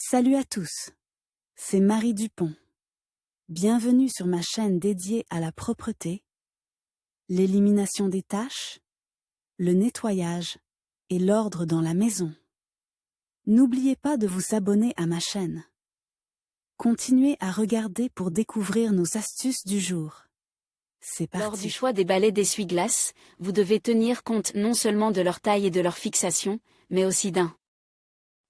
Salut à tous, c'est Marie Dupont. Bienvenue sur ma chaîne dédiée à la propreté, l'élimination des taches, le nettoyage et l'ordre dans la maison. N'oubliez pas de vous abonner à ma chaîne. Continuez à regarder pour découvrir nos astuces du jour. C'est parti. Lors du choix des balais d'essuie-glace, vous devez tenir compte non seulement de leur taille et de leur fixation, mais aussi d'un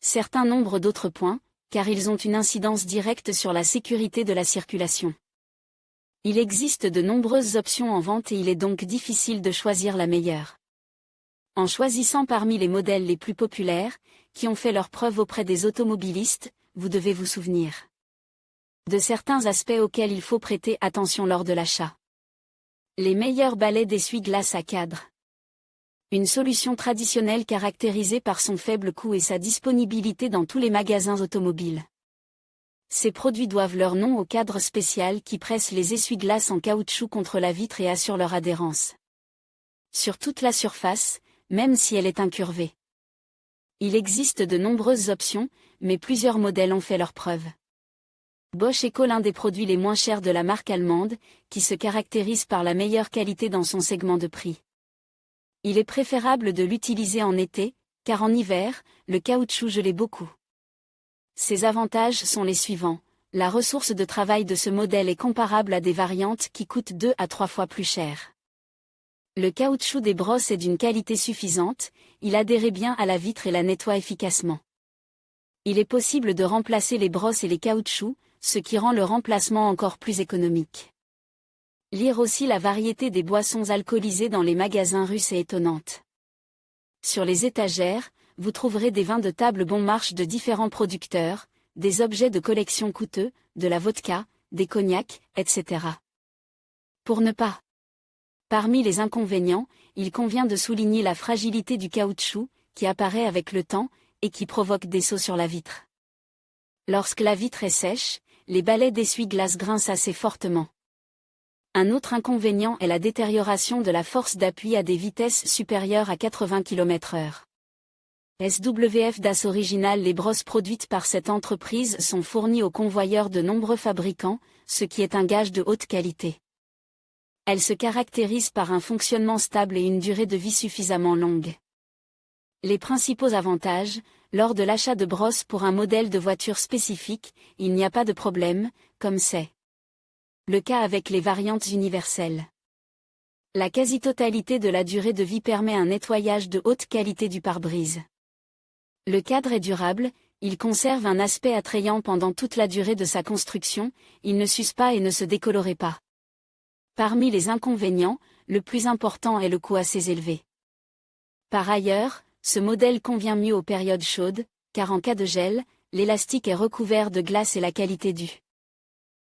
certain nombre d'autres points, car ils ont une incidence directe sur la sécurité de la circulation. Il existe de nombreuses options en vente et il est donc difficile de choisir la meilleure. En choisissant parmi les modèles les plus populaires, qui ont fait leur preuve auprès des automobilistes, vous devez vous souvenir de certains aspects auxquels il faut prêter attention lors de l'achat. Les meilleurs balais d'essuie-glace à cadre. Une solution traditionnelle caractérisée par son faible coût et sa disponibilité dans tous les magasins automobiles. Ces produits doivent leur nom au cadre spécial qui presse les essuie-glaces en caoutchouc contre la vitre et assure leur adhérence sur toute la surface, même si elle est incurvée. Il existe de nombreuses options, mais plusieurs modèles ont fait leur preuve. Bosch Eco, l'un des produits les moins chers de la marque allemande, qui se caractérise par la meilleure qualité dans son segment de prix. Il est préférable de l'utiliser en été, car en hiver, le caoutchouc gelait beaucoup. Ses avantages sont les suivants. La ressource de travail de ce modèle est comparable à des variantes qui coûtent 2 à 3 fois plus cher. Le caoutchouc des brosses est d'une qualité suffisante, il adhère bien à la vitre et la nettoie efficacement. Il est possible de remplacer les brosses et les caoutchoucs, ce qui rend le remplacement encore plus économique. Lire aussi la variété des boissons alcoolisées dans les magasins russes est étonnante. Sur les étagères, vous trouverez des vins de table bon marché de différents producteurs, des objets de collection coûteux, de la vodka, des cognacs, etc. Pour ne pas. Parmi les inconvénients, il convient de souligner la fragilité du caoutchouc, qui apparaît avec le temps, et qui provoque des sauts sur la vitre. Lorsque la vitre est sèche, les balais d'essuie-glace grincent assez fortement. Un autre inconvénient est la détérioration de la force d'appui à des vitesses supérieures à 80 km/h. SWF DAS original. Les brosses produites par cette entreprise sont fournies aux convoyeurs de nombreux fabricants, ce qui est un gage de haute qualité. Elles se caractérisent par un fonctionnement stable et une durée de vie suffisamment longue. Les principaux avantages, lors de l'achat de brosses pour un modèle de voiture spécifique, il n'y a pas de problème, comme c'est le cas avec les variantes universelles. La quasi-totalité de la durée de vie permet un nettoyage de haute qualité du pare-brise. Le cadre est durable, il conserve un aspect attrayant pendant toute la durée de sa construction, il ne s'use pas et ne se décolorait pas. Parmi les inconvénients, le plus important est le coût assez élevé. Par ailleurs, ce modèle convient mieux aux périodes chaudes, car en cas de gel, l'élastique est recouvert de glace et la qualité du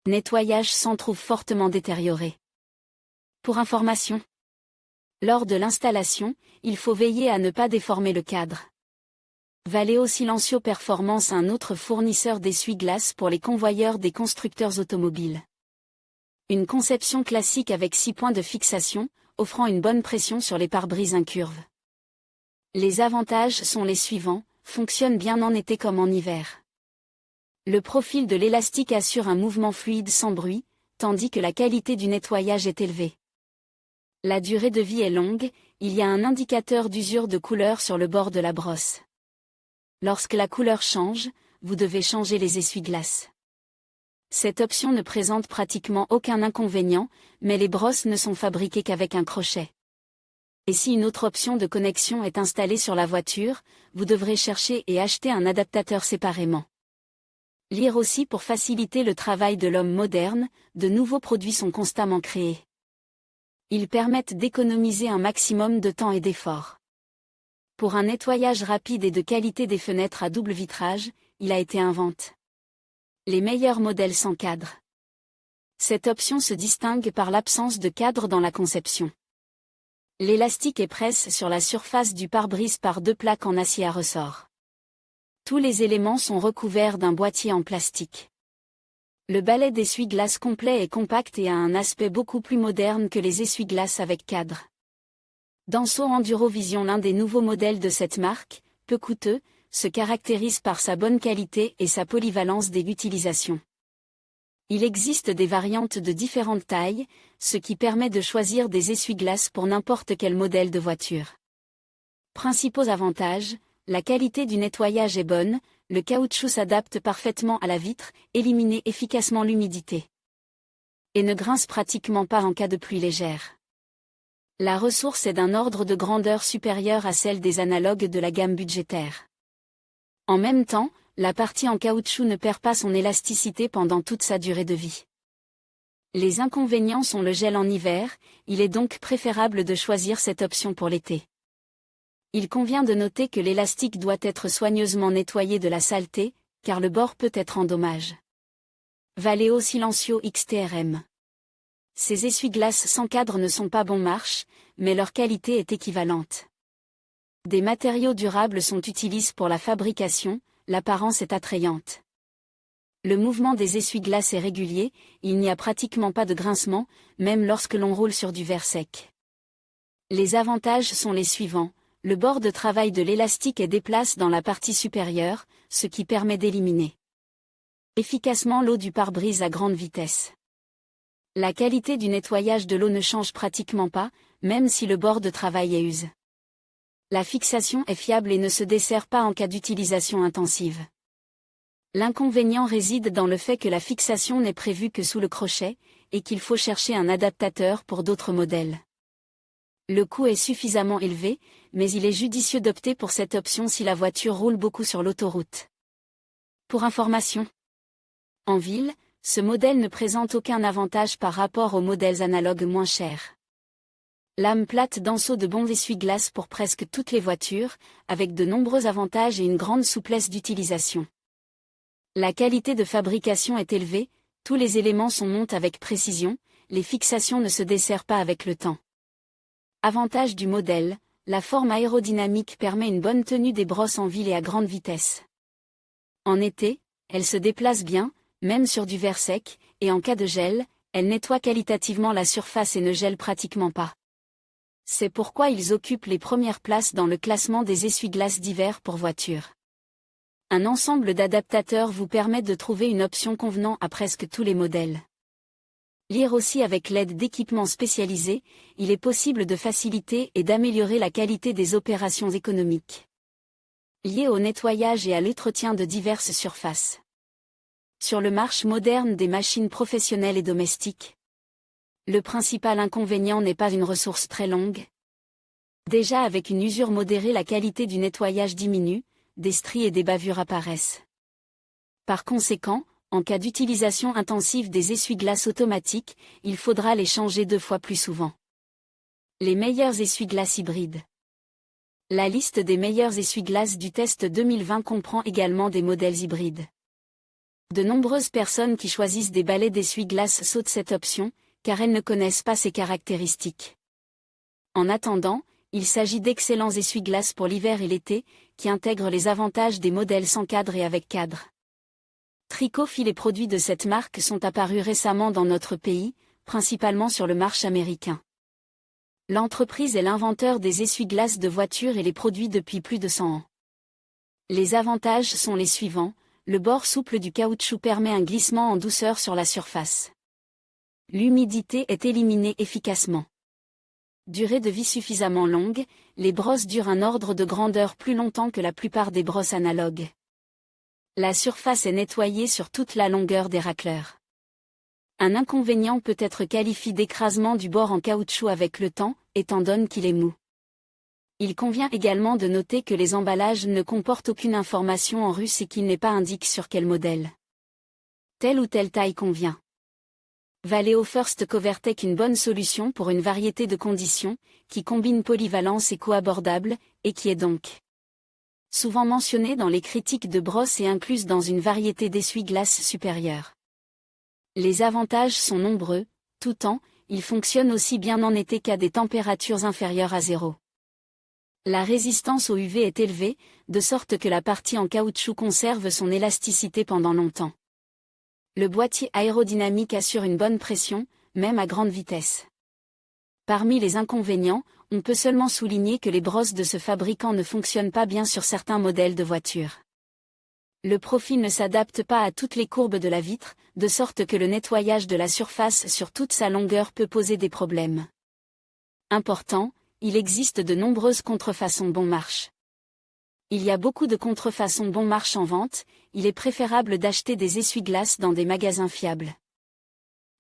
nettoyage s'en trouve fortement détériorée. Pour information, lors de l'installation, il faut veiller à ne pas déformer le cadre. Valeo Silencio Performance, un autre fournisseur d'essuie-glace pour les convoyeurs des constructeurs automobiles. Une conception classique avec 6 points de fixation, offrant une bonne pression sur les pare-brises incurves. Les avantages sont les suivants, fonctionne bien en été comme en hiver. Le profil de l'élastique assure un mouvement fluide sans bruit, tandis que la qualité du nettoyage est élevée. La durée de vie est longue, il y a un indicateur d'usure de couleur sur le bord de la brosse. Lorsque la couleur change, vous devez changer les essuie-glaces. Cette option ne présente pratiquement aucun inconvénient, mais les brosses ne sont fabriquées qu'avec un crochet. Et si une autre option de connexion est installée sur la voiture, vous devrez chercher et acheter un adaptateur séparément. Lire aussi pour faciliter le travail de l'homme moderne, de nouveaux produits sont constamment créés. Ils permettent d'économiser un maximum de temps et d'effort. Pour un nettoyage rapide et de qualité des fenêtres à double vitrage, il a été inventé les meilleurs modèles sans cadre. Cette option se distingue par l'absence de cadre dans la conception. L'élastique est presse sur la surface du pare-brise par 2 plaques en acier à ressort. Tous les éléments sont recouverts d'un boîtier en plastique. Le balai d'essuie-glace complet est compact et a un aspect beaucoup plus moderne que les essuie-glaces avec cadre. Danso Endurovision, l'un des nouveaux modèles de cette marque, peu coûteux, se caractérise par sa bonne qualité et sa polyvalence des utilisations. Il existe des variantes de différentes tailles, ce qui permet de choisir des essuie-glaces pour n'importe quel modèle de voiture. Principaux avantages, la qualité du nettoyage est bonne, le caoutchouc s'adapte parfaitement à la vitre, élimine efficacement l'humidité. Et ne grince pratiquement pas en cas de pluie légère. La ressource est d'un ordre de grandeur supérieur à celle des analogues de la gamme budgétaire. En même temps, la partie en caoutchouc ne perd pas son élasticité pendant toute sa durée de vie. Les inconvénients sont le gel en hiver, il est donc préférable de choisir cette option pour l'été. Il convient de noter que l'élastique doit être soigneusement nettoyé de la saleté, car le bord peut être en dommage. Valeo Silencio XTRM. Ces essuie-glaces sans cadre ne sont pas bon marche, mais leur qualité est équivalente. Des matériaux durables sont utilisés pour la fabrication, l'apparence est attrayante. Le mouvement des essuie-glaces est régulier, il n'y a pratiquement pas de grincement, même lorsque l'on roule sur du verre sec. Les avantages sont les suivants. Le bord de travail de l'élastique est déplacé dans la partie supérieure, ce qui permet d'éliminer efficacement l'eau du pare-brise à grande vitesse. La qualité du nettoyage de l'eau ne change pratiquement pas, même si le bord de travail est usé. La fixation est fiable et ne se dessert pas en cas d'utilisation intensive. L'inconvénient réside dans le fait que la fixation n'est prévue que sous le crochet, et qu'il faut chercher un adaptateur pour d'autres modèles. Le coût est suffisamment élevé, mais il est judicieux d'opter pour cette option si la voiture roule beaucoup sur l'autoroute. Pour information, en ville, ce modèle ne présente aucun avantage par rapport aux modèles analogues moins chers. Lame plate d'Anso de bons essuie-glaces pour presque toutes les voitures, avec de nombreux avantages et une grande souplesse d'utilisation. La qualité de fabrication est élevée, tous les éléments sont montés avec précision, les fixations ne se desserrent pas avec le temps. Avantage du modèle, la forme aérodynamique permet une bonne tenue des brosses en ville et à grande vitesse. En été, elle se déplace bien, même sur du verre sec, et en cas de gel, elle nettoie qualitativement la surface et ne gèle pratiquement pas. C'est pourquoi ils occupent les premières places dans le classement des essuie-glaces d'hiver pour voitures. Un ensemble d'adaptateurs vous permet de trouver une option convenant à presque tous les modèles. Lire aussi avec l'aide d'équipements spécialisés, il est possible de faciliter et d'améliorer la qualité des opérations économiques liées au nettoyage et à l'entretien de diverses surfaces. Sur le marché moderne des machines professionnelles et domestiques, le principal inconvénient n'est pas une ressource très longue. Déjà avec une usure modérée, la qualité du nettoyage diminue, des stries et des bavures apparaissent. Par conséquent, en cas d'utilisation intensive des essuie-glaces automatiques, il faudra les changer 2 fois plus souvent. Les meilleurs essuie-glaces hybrides. La liste des meilleurs essuie-glaces du test 2020 comprend également des modèles hybrides. De nombreuses personnes qui choisissent des balais d'essuie-glaces sautent cette option, car elles ne connaissent pas ses caractéristiques. En attendant, il s'agit d'excellents essuie-glaces pour l'hiver et l'été, qui intègrent les avantages des modèles sans cadre et avec cadre. Tricof et les produits de cette marque sont apparus récemment dans notre pays, principalement sur le marché américain. L'entreprise est l'inventeur des essuie-glaces de voitures et les produit depuis plus de 100 ans. Les avantages sont les suivants. Le bord souple du caoutchouc permet un glissement en douceur sur la surface. L'humidité est éliminée efficacement. Durée de vie suffisamment longue, les brosses durent un ordre de grandeur plus longtemps que la plupart des brosses analogues. La surface est nettoyée sur toute la longueur des racleurs. Un inconvénient peut être qualifié d'écrasement du bord en caoutchouc avec le temps, étant donné qu'il est mou. Il convient également de noter que les emballages ne comportent aucune information en russe et qu'il n'est pas indiqué sur quel modèle telle ou telle taille convient. Valeo First Covertech, une bonne solution pour une variété de conditions, qui combine polyvalence et coût abordable, et qui est donc souvent mentionnée dans les critiques de brosse et incluse dans une variété d'essuie-glaces supérieures. Les avantages sont nombreux, tout temps, il fonctionne aussi bien en été qu'à des températures inférieures à 0. La résistance au UV est élevée, de sorte que la partie en caoutchouc conserve son élasticité pendant longtemps. Le boîtier aérodynamique assure une bonne pression, même à grande vitesse. Parmi les inconvénients, on peut seulement souligner que les brosses de ce fabricant ne fonctionnent pas bien sur certains modèles de voitures. Le profil ne s'adapte pas à toutes les courbes de la vitre, de sorte que le nettoyage de la surface sur toute sa longueur peut poser des problèmes. Important, il existe de nombreuses contrefaçons bon marche. Il y a beaucoup de contrefaçons bon marche en vente, il est préférable d'acheter des essuie-glaces dans des magasins fiables.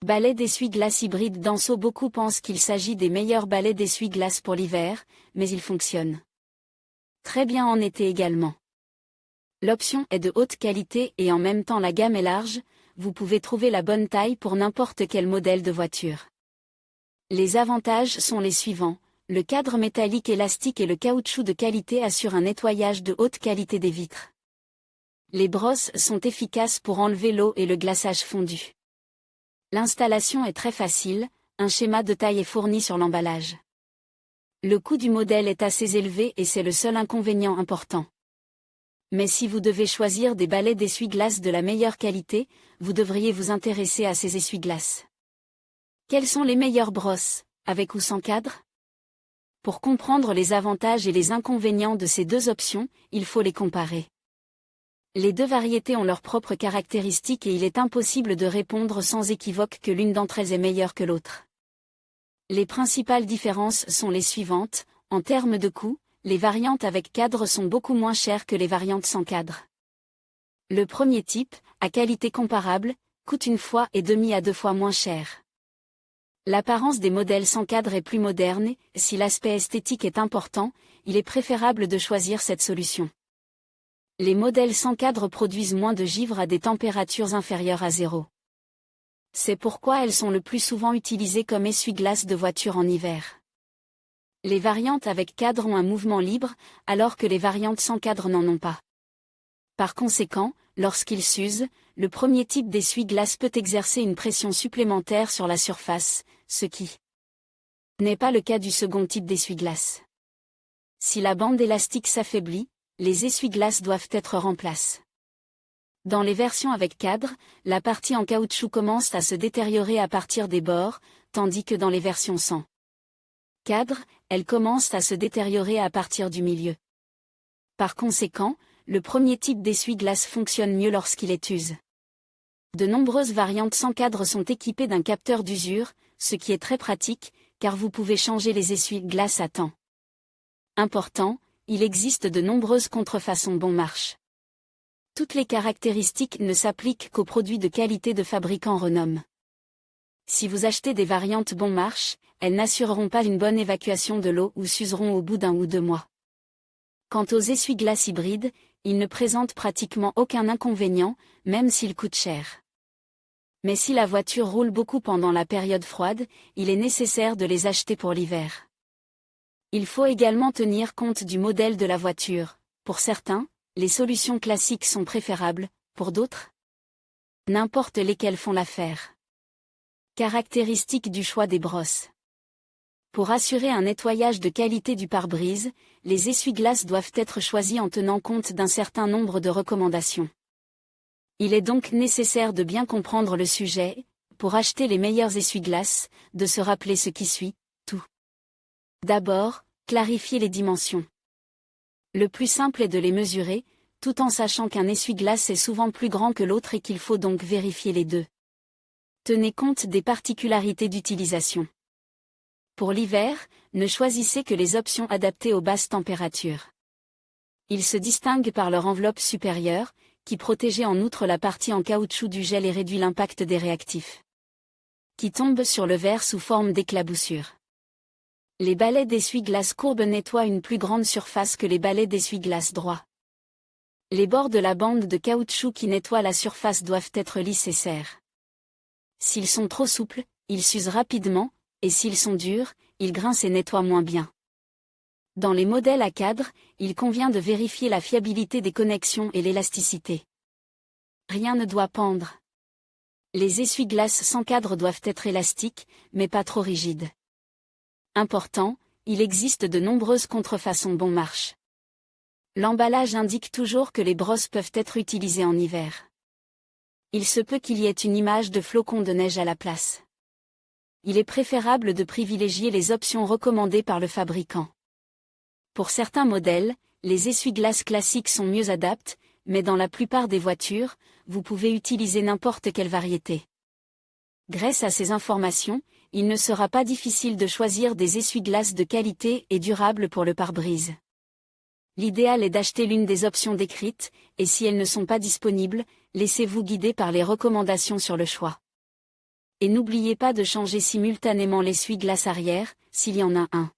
Balais d'essuie-glace hybride Denso. Beaucoup pensent qu'il s'agit des meilleurs balais d'essuie-glace pour l'hiver, mais ils fonctionnent très bien en été également. L'option est de haute qualité et en même temps la gamme est large, vous pouvez trouver la bonne taille pour n'importe quel modèle de voiture. Les avantages sont les suivants, le cadre métallique élastique et le caoutchouc de qualité assurent un nettoyage de haute qualité des vitres. Les brosses sont efficaces pour enlever l'eau et le glaçage fondu. L'installation est très facile, un schéma de taille est fourni sur l'emballage. Le coût du modèle est assez élevé et c'est le seul inconvénient important. Mais si vous devez choisir des balais d'essuie-glace de la meilleure qualité, vous devriez vous intéresser à ces essuie-glaces. Quelles sont les meilleures brosses, avec ou sans cadre? Pour comprendre les avantages et les inconvénients de ces deux options, il faut les comparer. Les deux variétés ont leurs propres caractéristiques et il est impossible de répondre sans équivoque que l'une d'entre elles est meilleure que l'autre. Les principales différences sont les suivantes, en termes de coût, les variantes avec cadre sont beaucoup moins chères que les variantes sans cadre. Le premier type, à qualité comparable, coûte 1,5 fois à 2 fois moins cher. L'apparence des modèles sans cadre est plus moderne, et si l'aspect esthétique est important, il est préférable de choisir cette solution. Les modèles sans cadre produisent moins de givre à des températures inférieures à 0. C'est pourquoi elles sont le plus souvent utilisées comme essuie-glace de voiture en hiver. Les variantes avec cadre ont un mouvement libre, alors que les variantes sans cadre n'en ont pas. Par conséquent, lorsqu'ils s'usent, le premier type d'essuie-glace peut exercer une pression supplémentaire sur la surface, ce qui n'est pas le cas du second type d'essuie-glace. Si la bande élastique s'affaiblit, les essuie-glaces doivent être remplacées. Dans les versions avec cadre, la partie en caoutchouc commence à se détériorer à partir des bords, tandis que dans les versions sans cadre, elle commence à se détériorer à partir du milieu. Par conséquent, le premier type d'essuie-glace fonctionne mieux lorsqu'il est usé. De nombreuses variantes sans cadre sont équipées d'un capteur d'usure, ce qui est très pratique, car vous pouvez changer les essuie-glaces à temps. Important, il existe de nombreuses contrefaçons bon marche. Toutes les caractéristiques ne s'appliquent qu'aux produits de qualité de fabricants renommés. Si vous achetez des variantes bon marche, elles n'assureront pas une bonne évacuation de l'eau ou s'useront au bout d'1 ou 2 mois. Quant aux essuie-glaces hybrides, ils ne présentent pratiquement aucun inconvénient, même s'ils coûtent cher. Mais si la voiture roule beaucoup pendant la période froide, il est nécessaire de les acheter pour l'hiver. Il faut également tenir compte du modèle de la voiture. Pour certains, les solutions classiques sont préférables, pour d'autres, n'importe lesquelles font l'affaire. Caractéristiques du choix des brosses. Pour assurer un nettoyage de qualité du pare-brise, les essuie-glaces doivent être choisis en tenant compte d'un certain nombre de recommandations. Il est donc nécessaire de bien comprendre le sujet, pour acheter les meilleurs essuie-glaces, de se rappeler ce qui suit, tout. D'abord, clarifier les dimensions. Le plus simple est de les mesurer, tout en sachant qu'un essuie-glace est souvent plus grand que l'autre et qu'il faut donc vérifier les deux. Tenez compte des particularités d'utilisation. Pour l'hiver, ne choisissez que les options adaptées aux basses températures. Ils se distinguent par leur enveloppe supérieure, qui protège en outre la partie en caoutchouc du gel et réduit l'impact des réactifs qui tombent sur le verre sous forme d'éclaboussures. Les balais d'essuie-glace courbes nettoient une plus grande surface que les balais d'essuie-glace droits. Les bords de la bande de caoutchouc qui nettoie la surface doivent être lisses et serres. S'ils sont trop souples, ils s'usent rapidement, et s'ils sont durs, ils grincent et nettoient moins bien. Dans les modèles à cadre, il convient de vérifier la fiabilité des connexions et l'élasticité. Rien ne doit pendre. Les essuie-glaces sans cadre doivent être élastiques, mais pas trop rigides. Important, il existe de nombreuses contrefaçons bon marche. L'emballage indique toujours que les brosses peuvent être utilisées en hiver. Il se peut qu'il y ait une image de flocons de neige à la place. il est préférable de privilégier les options recommandées par le fabricant. Pour certains modèles, les essuie-glaces classiques sont mieux adaptés, mais dans la plupart des voitures, vous pouvez utiliser n'importe quelle variété. Grâce à ces informations, il ne sera pas difficile de choisir des essuie-glaces de qualité et durables pour le pare-brise. L'idéal est d'acheter l'une des options décrites, et si elles ne sont pas disponibles, laissez-vous guider par les recommandations sur le choix. Et n'oubliez pas de changer simultanément l'essuie-glace arrière, s'il y en a un.